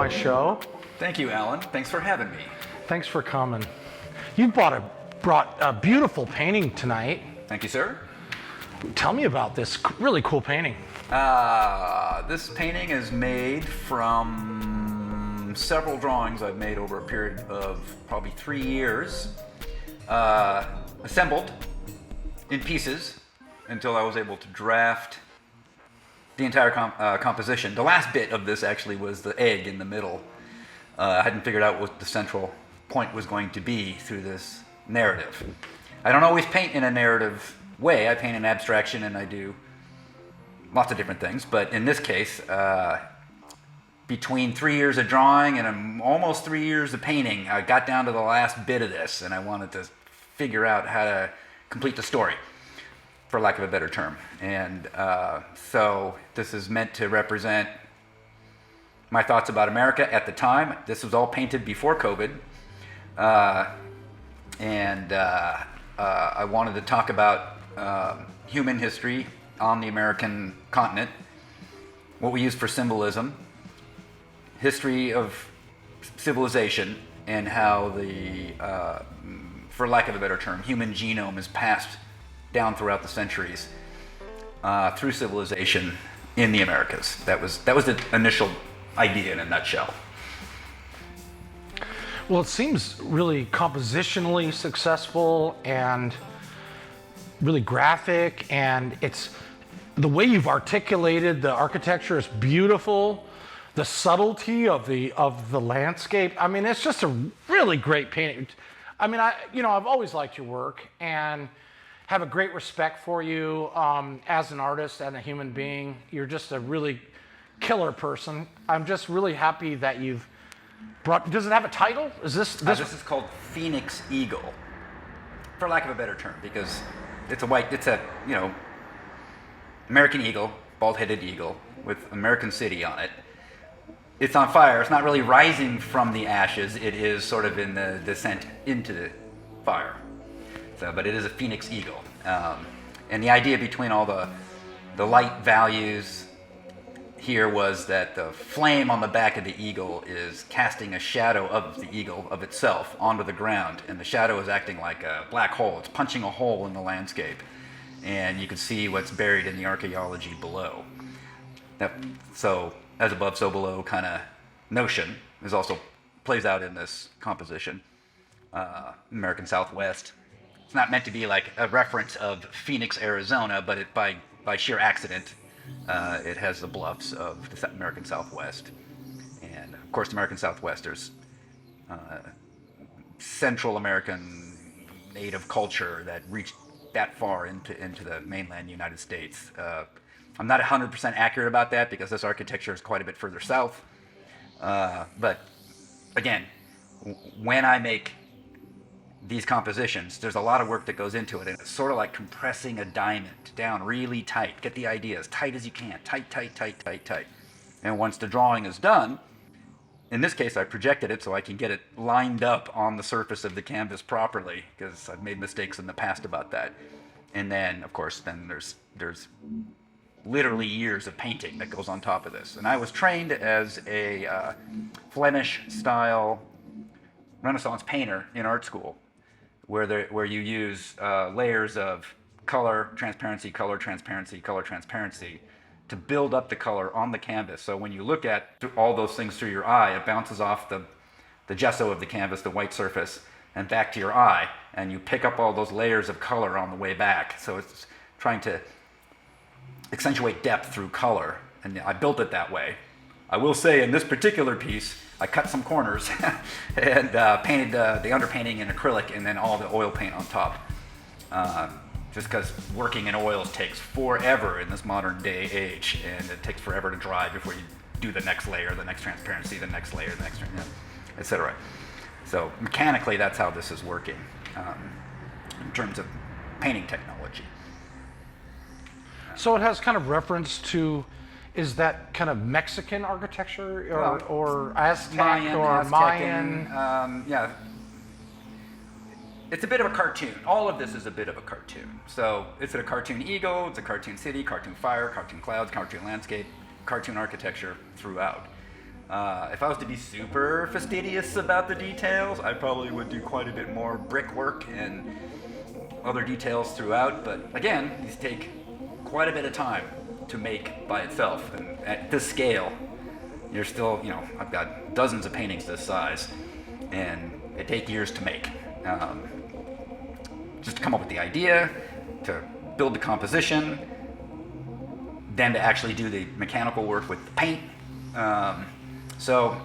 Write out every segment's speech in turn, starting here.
my show. Thank you, Alan. Thanks for having me. Thanks for coming. You brought a beautiful painting tonight. Thank you, sir. Tell me about this really cool painting. This painting is made from several drawings I've made over a period of probably 3 years, assembled in pieces until I was able to draft the entire composition. The last bit of this actually was the egg in the middle. I hadn't figured out what the central point was going to be through this narrative. I don't always paint in a narrative way. I paint in abstraction and I do lots of different things, but in this case, between 3 years of drawing and almost 3 years of painting, I got down to the last bit of this and I wanted to figure out how to complete the story, for lack of a better term. And so this is meant to represent my thoughts about America at the time. This was all painted before COVID. I wanted to talk about human history on the American continent, what we use for symbolism, history of civilization, and how the, for lack of a better term, human genome is passed down throughout the centuries through civilization in the Americas. That was the initial idea in a nutshell. Well, it seems really compositionally successful and really graphic, and it's the way you've articulated the architecture is beautiful. The subtlety of the landscape. I mean, it's just a really great painting. I mean, I've always liked your work and have a great respect for you as an artist and a human being. You're just a really killer person. I'm just really happy that you've brought. Does it have a title? Is this? This is called Phoenix Eagle, for lack of a better term, because it's a American eagle, bald-headed eagle with American City on it. It's on fire. It's not really rising from the ashes. It is sort of in the descent into the fire. So, but it is a Phoenix Eagle. And the idea between all the light values here was that the flame on the back of the eagle is casting a shadow of the eagle, of itself, onto the ground. And the shadow is acting like a black hole. It's punching a hole in the landscape. And you can see what's buried in the archaeology below. So, as above, so below kind of notion is also plays out in this composition. American Southwest. It's not meant to be like a reference of Phoenix, Arizona, but by sheer accident, it has the bluffs of the American Southwest. And of course, the American Southwest, there's Central American native culture that reached that far into the mainland United States. I'm not 100% accurate about that because this architecture is quite a bit further south. But again, when I make these compositions, there's a lot of work that goes into it, and it's sort of like compressing a diamond down really tight. Get the idea as tight as you can, tight. And once the drawing is done, in this case I projected it so I can get it lined up on the surface of the canvas properly, because I've made mistakes in the past about that. And then, of course, there's literally years of painting that goes on top of this. And I was trained as a Flemish-style Renaissance painter in art school, where you use layers of color, transparency, color, transparency, color, transparency to build up the color on the canvas. So when you look at all those things through your eye, it bounces off the gesso of the canvas, the white surface, and back to your eye, and you pick up all those layers of color on the way back. So it's trying to accentuate depth through color, and I built it that way. I will say in this particular piece, I cut some corners and painted the underpainting in acrylic and then all the oil paint on top. Just because working in oils takes forever in this modern day age, and it takes forever to dry before you do the next layer, the next transparency, the next layer, the next, etc. So mechanically, that's how this is working in terms of painting technology. So it has kind of reference to, is that kind of Mexican architecture or Aztec Mayan? Yeah. It's a bit of a cartoon. All of this is a bit of a cartoon. So it's a cartoon eagle, it's a cartoon city, cartoon fire, cartoon clouds, cartoon landscape, cartoon architecture throughout. If I was to be super fastidious about the details, I probably would do quite a bit more brickwork and other details throughout. But again, these take quite a bit of time to make by itself. And at this scale, you're still, I've got dozens of paintings this size, and it takes years to make. Just to come up with the idea, to build the composition, then to actually do the mechanical work with the paint. So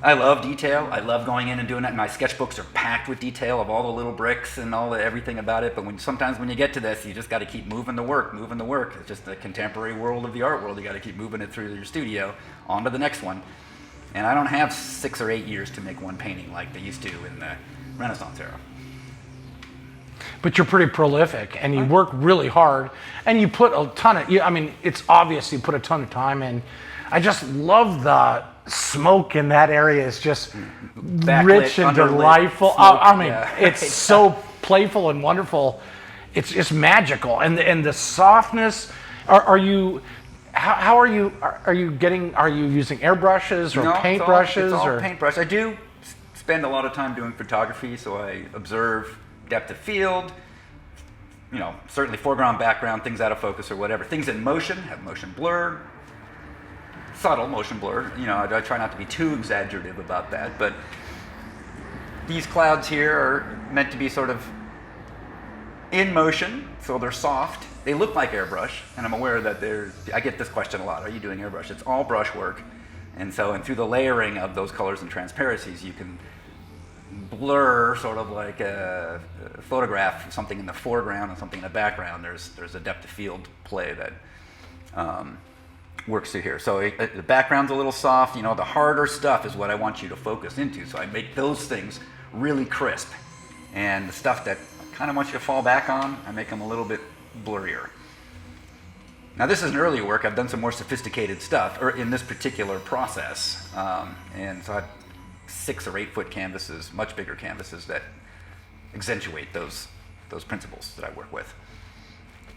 I love detail. I love going in and doing that. My sketchbooks are packed with detail of all the little bricks and everything about it. But sometimes when you get to this, you just got to keep moving the work. It's just the contemporary world of the art world. You got to keep moving it through your studio on to the next one. And I don't have 6 or 8 years to make one painting like they used to in the Renaissance era. But you're pretty prolific, and you work really hard, and you put a ton of, it's obvious you put a ton of time in. I just love the smoke in that area. It's just Backlit, rich and underlit delightful. smoke, It's so playful and wonderful. It's just magical. And the softness, are you using airbrushes or paintbrushes? It's all paintbrush. I do spend a lot of time doing photography, so I observe depth of field, certainly foreground, background, things out of focus or whatever. Things in motion have motion blur, subtle motion blur. I try not to be too exaggerative about that, but these clouds here are meant to be sort of in motion, so they're soft. They look like airbrush, and I'm aware that I get this question a lot. Are you doing airbrush? It's all brush work. And through the layering of those colors and transparencies, you can blur sort of like a photograph, something in the foreground and something in the background. There's a depth of field play that works through here. So the background's a little soft. The harder stuff is what I want you to focus into. So I make those things really crisp. And the stuff that I kind of want you to fall back on, I make them a little bit blurrier. Now this is an earlier work. I've done some more sophisticated stuff in this particular process. And so I've 6 or 8 foot canvases, much bigger canvases that accentuate those principles that I work with.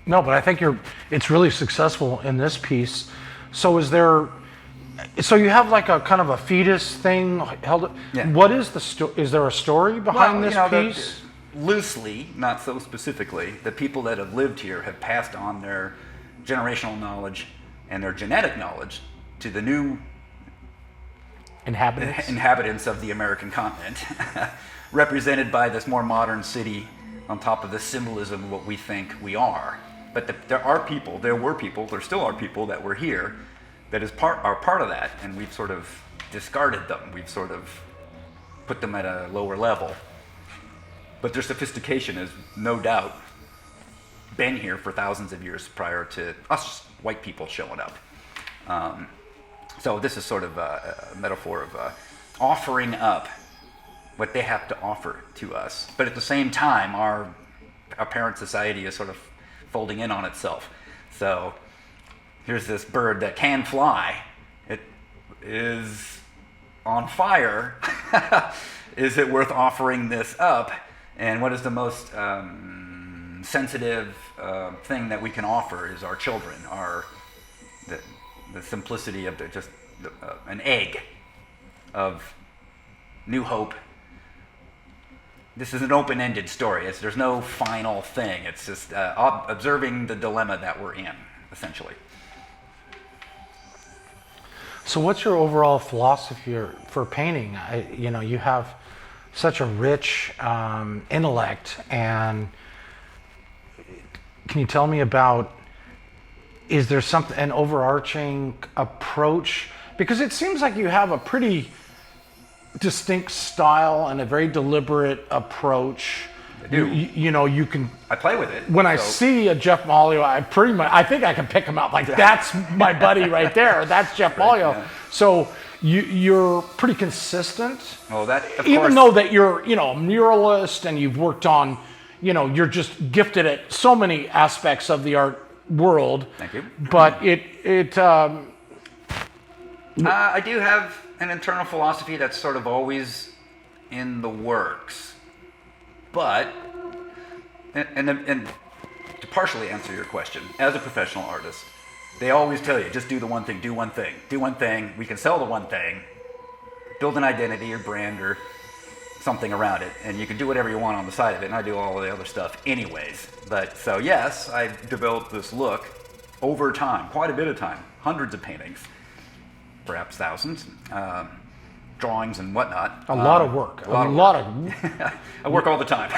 No, but I think it's really successful in this piece. So you have like a kind of a fetus thing held? Yeah. What is is there a story behind this piece? Loosely, not so specifically, the people that have lived here have passed on their generational knowledge and their genetic knowledge to the new inhabitants of the American continent, represented by this more modern city on top of the symbolism of what we think we are. But there still are people that were here that are part of that, and we've sort of discarded them. We've sort of put them at a lower level. But their sophistication has no doubt been here for thousands of years prior to us white people showing up. So this is sort of a metaphor of offering up what they have to offer to us. But at the same time, our parent society is sort of folding in on itself. So here's this bird that can fly. It is on fire. Is it worth offering this up? And what is the most sensitive thing that we can offer is our children, the simplicity of an egg of new hope. This is an open-ended story. There's no final thing. It's just observing the dilemma that we're in, essentially. So what's your overall philosophy for painting? You have such a rich intellect, and can you tell me about, is there an overarching approach? Because it seems like you have a pretty distinct style and a very deliberate approach. I do. You can. I play with it. When I see a Jeff Mihalyo, I think I can pick him out. Like, that's my buddy right there. That's Jeff Mihalyo. Yeah. So you're pretty consistent. Well, that of even course, though that you're a muralist and you've worked on, you're just gifted at so many aspects of the art world. Thank you. But I do have an internal philosophy that's sort of always in the works. But, and to partially answer your question, as a professional artist, they always tell you, just do the one thing, do one thing, do one thing. We can sell the one thing, build an identity or brand or something around it, and you can do whatever you want on the side of it, and I do all the other stuff anyways. But so yes, I developed this look over time, quite a bit of time, hundreds of paintings, perhaps thousands, drawings and whatnot. A lot of work. A lot of I work all the time.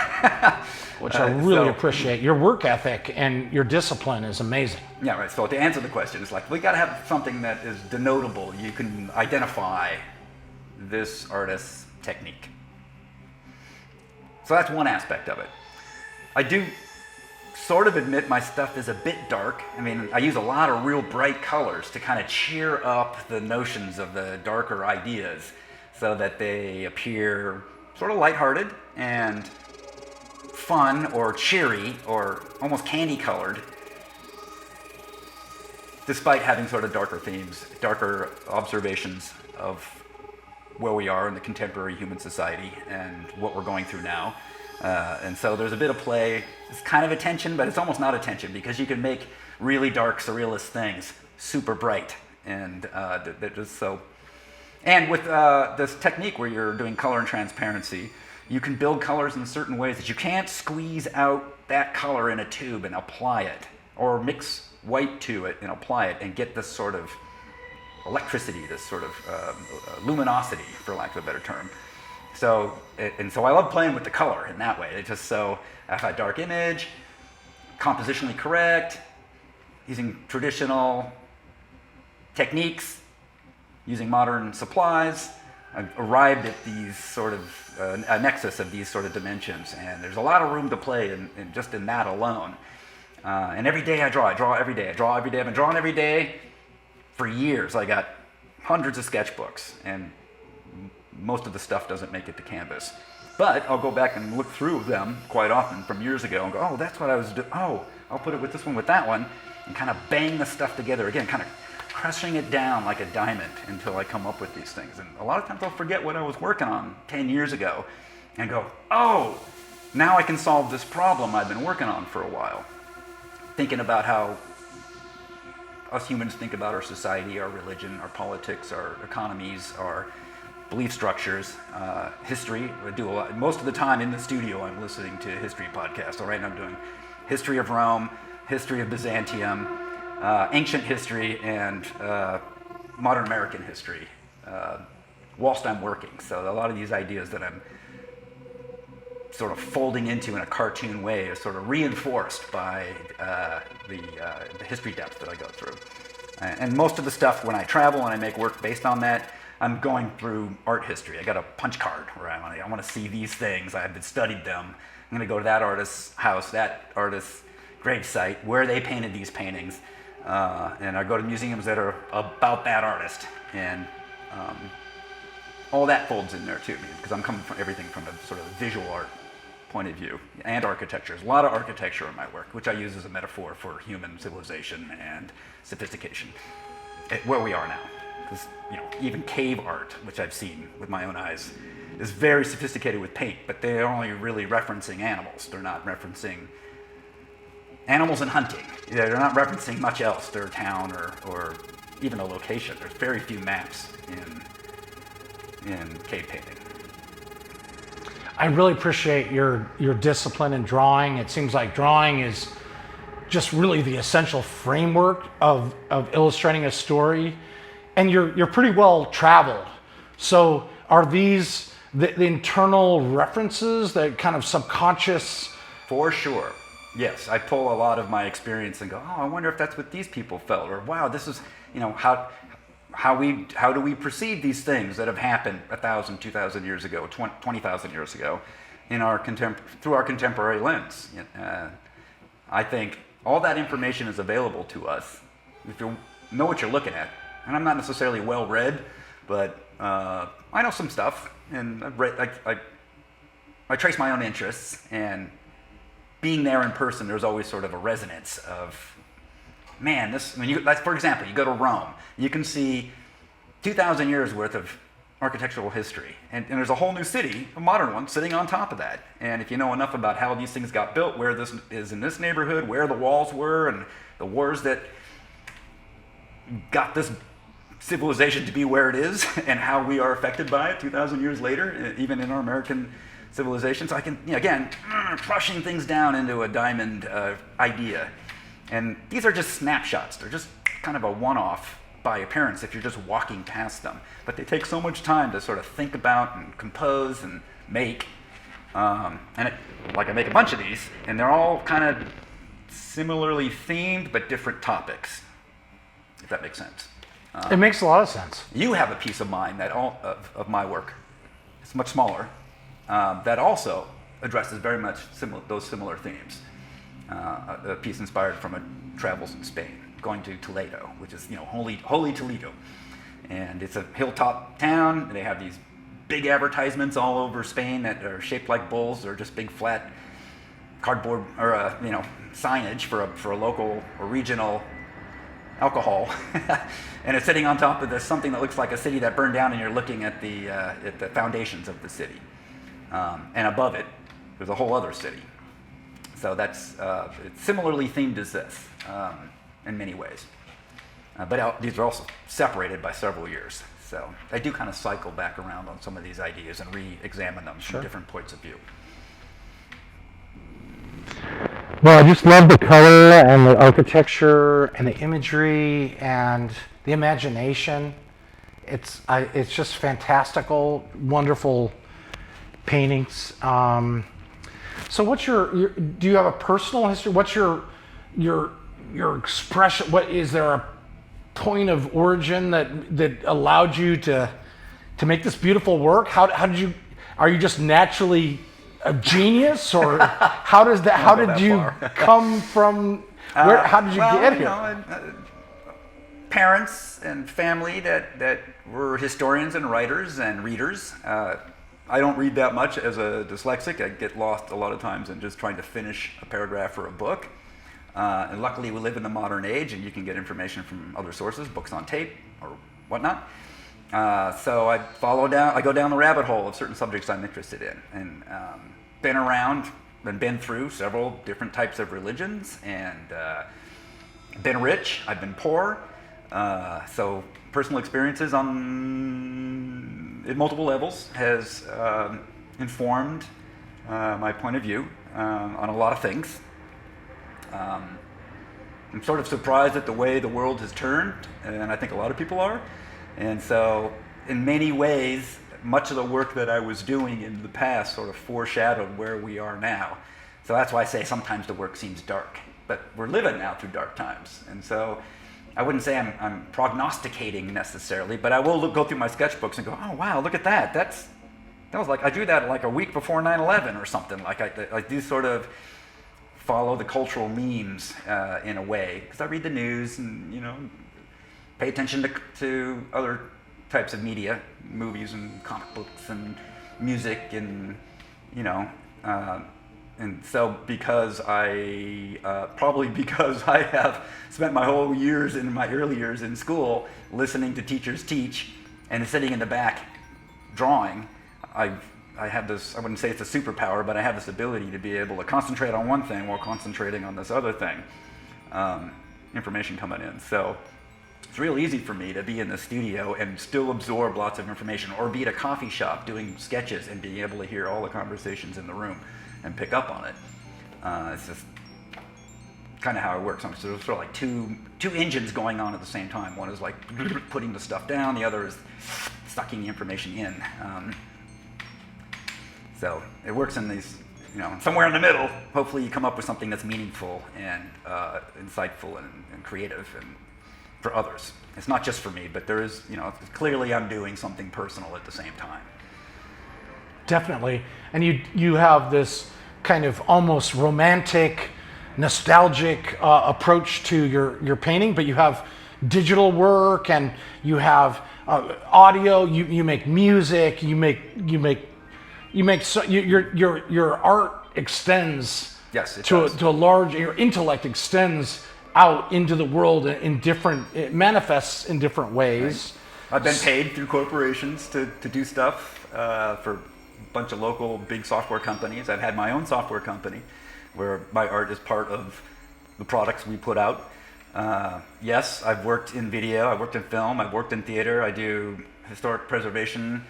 which I really appreciate. Your work ethic and your discipline is amazing. Yeah, right. So to answer the question, it's like we got to have something that is denotable. You can identify this artist's technique. So that's one aspect of it. I do sort of admit my stuff is a bit dark. I mean, I use a lot of real bright colors to kind of cheer up the notions of the darker ideas so that they appear sort of lighthearted and fun or cheery or almost candy colored, despite having sort of darker themes, darker observations of where we are in the contemporary human society and what we're going through now. And so there's a bit of play. It's kind of attention, but it's almost not attention because you can make really dark, surrealist things super bright. And that is so. And with this technique where you're doing color and transparency, you can build colors in certain ways that you can't squeeze out that color in a tube and apply it, or mix white to it and apply it and get this sort of electricity, this sort of luminosity, for lack of a better term. So, so I love playing with the color in that way. It's just so I have a dark image, compositionally correct, using traditional techniques, using modern supplies. I've arrived at these sort of a nexus of these sort of dimensions, and there's a lot of room to play in just in that alone. And every day I draw every day, I draw every day. I've been drawing every day for years. I got hundreds of sketchbooks, and most of the stuff doesn't make it to canvas. But I'll go back and look through them quite often from years ago and go, oh, that's what I was doing. Oh, I'll put it with this one, with that one, and kind of bang the stuff together again, kind of crushing it down like a diamond until I come up with these things. And a lot of times I'll forget what I was working on 10 years ago and go, oh, now I can solve this problem I've been working on for a while. Thinking about how us humans think about our society, our religion, our politics, our economies, our belief structures, history. I do a lot. Most of the time in the studio, I'm listening to history podcasts. So right now I'm doing history of Rome, history of Byzantium, ancient history, and modern American history, whilst I'm working. So a lot of these ideas that I'm sort of folding into in a cartoon way is sort of reinforced by the history depth that I go through. And most of the stuff, when I travel and I make work based on that, I'm going through art history. I got a punch card where I want to see these things. I've studied them. I'm going to go to that artist's house, that artist's gravesite, where they painted these paintings. And I go to museums that are about that artist. And all that folds in there too, because I'm coming from everything from a sort of visual art point of view, and architecture. There's a lot of architecture in my work, which I use as a metaphor for human civilization and sophistication, where we are now. Because even cave art, which I've seen with my own eyes, is very sophisticated with paint, but they're only really referencing animals. They're not referencing animals and hunting. They're not referencing much else, their town or even a location. There's very few maps in cave painting. I really appreciate your discipline in drawing. It seems like drawing is just really the essential framework of illustrating a story. And you're pretty well traveled. So are these the internal references, that kind of subconscious? For sure. Yes, I pull a lot of my experience and go, oh, I wonder if that's what these people felt, or wow, this is, how do we perceive these things that have happened 1,000, 2,000 years ago, 20,000 years ago, through our contemporary lens. I think all that information is available to us if you know what you're looking at. And I'm not necessarily well read, but I know some stuff, and I trace my own interests, and being there in person, there's always sort of a resonance of, man, for example, you go to Rome, you can see 2,000 years worth of architectural history, and there's a whole new city, a modern one, sitting on top of that. And if you know enough about how these things got built, where this is in this neighborhood, where the walls were, and the wars that got this civilization to be where it is and how we are affected by it 2,000 years later, even in our American civilization. So I can, again, crushing things down into a diamond idea. And these are just snapshots. They're just kind of a one-off by appearance if you're just walking past them. But they take so much time to sort of think about and compose and make. Like I make a bunch of these, and they're all kind of similarly themed, but different topics, if that makes sense. It makes a lot of sense. You have a piece of mine that of my work. It's much smaller. That also addresses very much those similar themes. A piece inspired from travels in Spain, going to Toledo, which is holy Toledo, and it's a hilltop town. They have these big advertisements all over Spain that are shaped like bowls. They're just big flat cardboard or signage for a local or regional alcohol, and it's sitting on top of something that looks like a city that burned down, and you're looking at the foundations of the city. And above it, there's a whole other city. So that's it's similarly themed as this in many ways. But these are also separated by several years. So I do kind of cycle back around on some of these ideas and re-examine them from different points of view. Well, I just love the color and the architecture and the imagery and the imagination. It's just fantastical, wonderful paintings. So what's do you have a personal history? What's your expression? What is there a point of origin that allowed you to make this beautiful work? How are you just naturally a genius, or how did you come from how did you get here? Parents and family that were historians and writers and readers. I don't read that much as a dyslexic. I get lost a lot of times in just trying to finish a paragraph or a book. And luckily we live in the modern age and you can get information from other sources, books on tape or whatnot. So I go down the rabbit hole of certain subjects I'm interested in, and been around and been through several different types of religions, and been rich, I've been poor. So personal experiences at multiple levels has informed my point of view on a lot of things. I'm sort of surprised at the way the world has turned, and I think a lot of people are. And so in many ways, much of the work that I was doing in the past sort of foreshadowed where we are now. So that's why I say sometimes the work seems dark, but we're living now through dark times. And so I wouldn't say I'm prognosticating necessarily, but I will go through my sketchbooks and go, oh wow, look at that. That was like, I drew that like a week before 9/11 or something. Like I do sort of follow the cultural memes in a way, because I read the news and pay attention to other types of media, movies and comic books and music, and and so because I have spent my whole years in my early years in school listening to teachers teach and sitting in the back drawing, I have this, I wouldn't say it's a superpower, but I have this ability to be able to concentrate on one thing while concentrating on this other thing, information coming in. So it's real easy for me to be in the studio and still absorb lots of information, or be at a coffee shop doing sketches and being able to hear all the conversations in the room and pick up on it. It's just kind of how it works. So there's sort of like two engines going on at the same time. One is like putting the stuff down, the other is sucking the information in. So it works in these, somewhere in the middle. Hopefully you come up with something that's meaningful and insightful and creative and for others. It's not just for me, but there is, clearly I'm doing something personal at the same time. Definitely. And you have this kind of almost romantic, nostalgic approach to your painting, but you have digital work and you have audio. You make music. Your art extends. Yes, it to does. To a large. Your intellect extends out into the world it manifests in different ways. Right. I've been paid through corporations to do stuff for a bunch of local big software companies. I've had my own software company where my art is part of the products we put out. Yes, I've worked in video, I've worked in film, I've worked in theater. I do historic preservation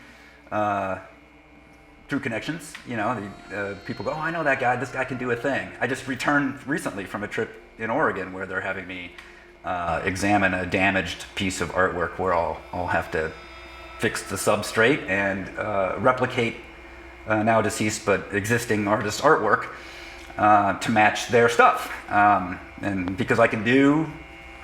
through connections. You know, people go, oh, I know that guy, this guy can do a thing. I just returned recently from a trip in Oregon where they're having me examine a damaged piece of artwork where I'll have to fix the substrate and replicate now deceased but existing artist artwork to match their stuff. And because I can do,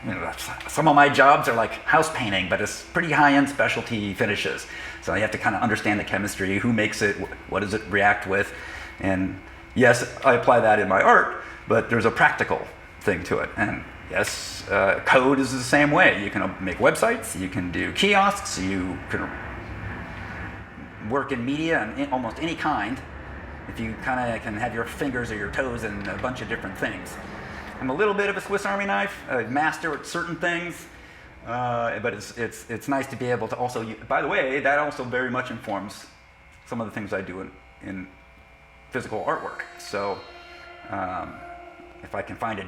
you know, some of my jobs are like house painting, but it's pretty high-end specialty finishes. So you have to kind of understand the chemistry, who makes it, what does it react with. And yes, I apply that in my art, but there's a practical thing to it. And yes, code is the same way. You can make websites, you can do kiosks, you can work in media and almost any kind if you kind of can have your fingers or your toes in a bunch of different things. I'm a little bit of a Swiss Army knife, a master at certain things, but it's nice to be able to also, by the way, that also very much informs some of the things I do in physical artwork. So if I can find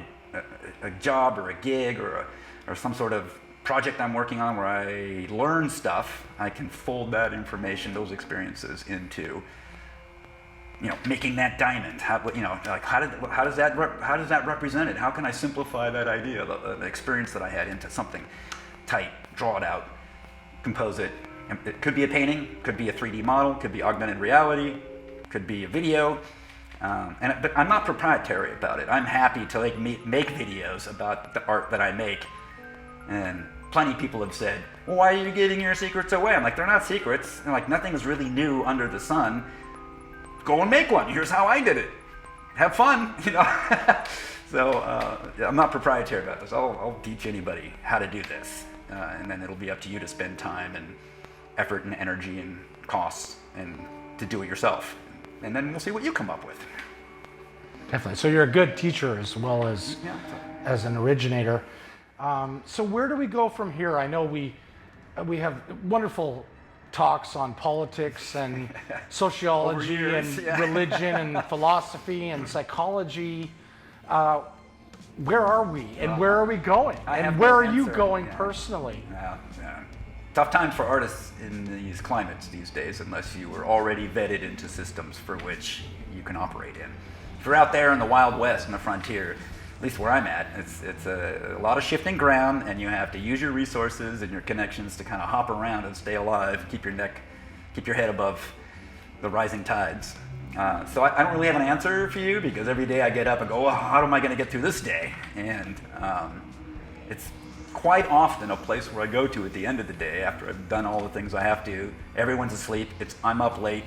a job or a gig or some sort of project I'm working on where I learn stuff, I can fold that information, those experiences into, you know, making that diamond. How, you know, like how does that represent it? How can I simplify that idea, the experience that I had, into something tight, draw it out, compose it. It could be a painting, could be a 3D model, could be augmented reality, could be a video. But I'm not proprietary about it. I'm happy to make videos about the art that I make. And plenty of people have said, well, why are you giving your secrets away? I'm like, they're not secrets. And like, nothing is really new under the sun. Go and make one. Here's how I did it. Have fun, you know. So I'm not proprietary about this. I'll teach anybody how to do this. And then it'll be up to you to spend time and effort and energy and costs and to do it yourself. And then we'll see what you come up with. Definitely. So you're a good teacher as well as an originator. So where do we go from here? I know we have wonderful talks on politics and sociology and religion and philosophy and psychology. Where are we and where are we going? And where are you going personally? Tough times for artists in these climates these days, unless you were already vetted into systems for which you can operate in. If you're out there in the Wild West, in the frontier, at least where I'm at, it's a lot of shifting ground, and you have to use your resources and your connections to kind of hop around and stay alive, keep your head above the rising tides. So I don't really have an answer for you, because every day I get up and go, well, how am I going to get through this day? And it's quite often a place where I go to at the end of the day after I've done all the things I have to. Everyone's asleep. I'm up late.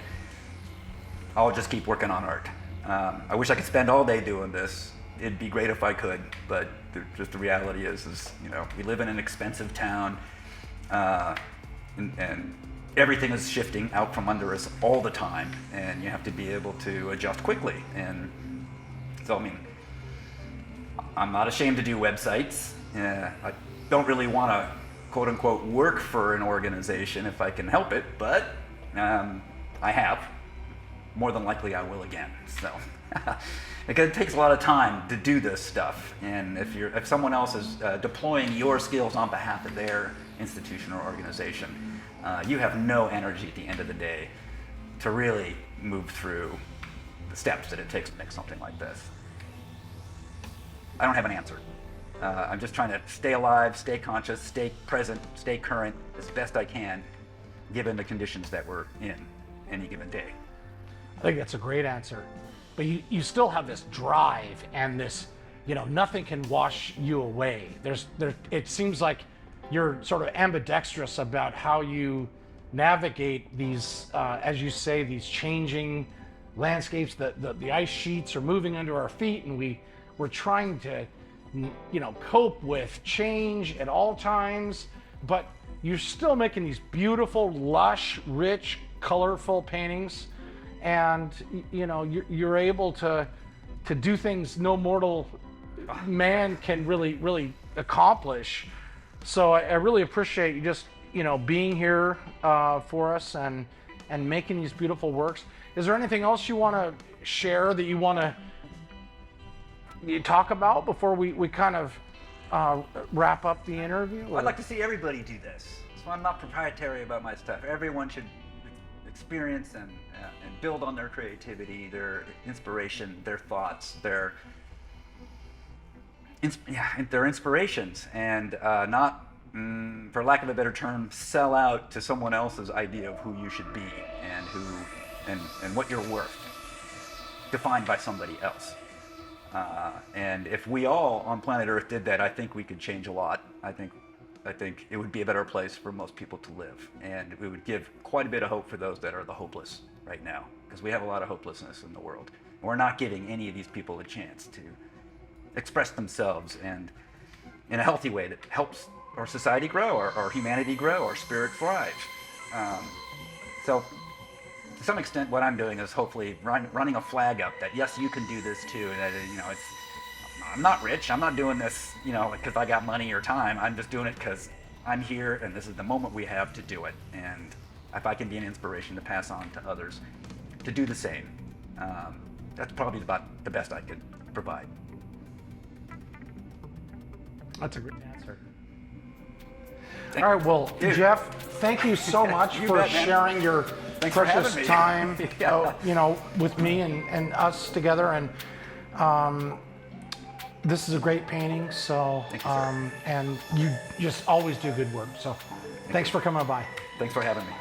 I'll just keep working on art. I wish I could spend all day doing this. It'd be great if I could, but just the reality is, you know, we live in an expensive town, and everything is shifting out from under us all the time, and you have to be able to adjust quickly. And so, I mean, I'm not ashamed to do websites. I don't really want to, quote unquote, work for an organization if I can help it, but I have. More than likely I will again. So because it takes a lot of time to do this stuff, and if someone else is deploying your skills on behalf of their institution or organization, you have no energy at the end of the day to really move through the steps that it takes to make something like this. I don't have an answer. I'm just trying to stay alive, stay conscious, stay present, stay current as best I can, given the conditions that we're in any given day. I think that's a great answer. But you still have this drive and this, you know, nothing can wash you away. It seems like you're sort of ambidextrous about how you navigate these, as you say, these changing landscapes. The ice sheets are moving under our feet, and we're trying to, you know, cope with change at all times. But you're still making these beautiful, lush, rich, colorful paintings. And you know, you're able to do things no mortal man can really accomplish. So I really appreciate you just, you know, being here for us and making these beautiful works. Is there anything else you want to share that you talk about before we kind of wrap up the interview? I'd like to see everybody do this. So I'm not proprietary about my stuff. Everyone should experience and build on their creativity, their inspiration, their thoughts, their inspirations, and not, for lack of a better term, sell out to someone else's idea of who you should be and what you're worth, defined by somebody else. And if we all on planet Earth did that, I think we could change a lot. I think it would be a better place for most people to live, and we would give quite a bit of hope for those that are the hopeless right now, because we have a lot of hopelessness in the world. And we're not giving any of these people a chance to express themselves and in a healthy way that helps our society grow, our humanity grow, our spirit thrive. So to some extent, what I'm doing is hopefully running a flag up that yes, you can do this too. And that, I'm not rich. I'm not doing this, because I got money or time. I'm just doing it because I'm here, and this is the moment we have to do it. And if I can be an inspiration to pass on to others to do the same, that's probably about the best I could provide. That's a great answer. Thank All right, well, you. Jeff, thank you so much You for bet, man. sharing your Thanks for precious having me. time, Yeah. with me and us together. And this is a great painting. So, Thank you, sir. and you just always do good work. So, thanks for coming by. Thanks for having me.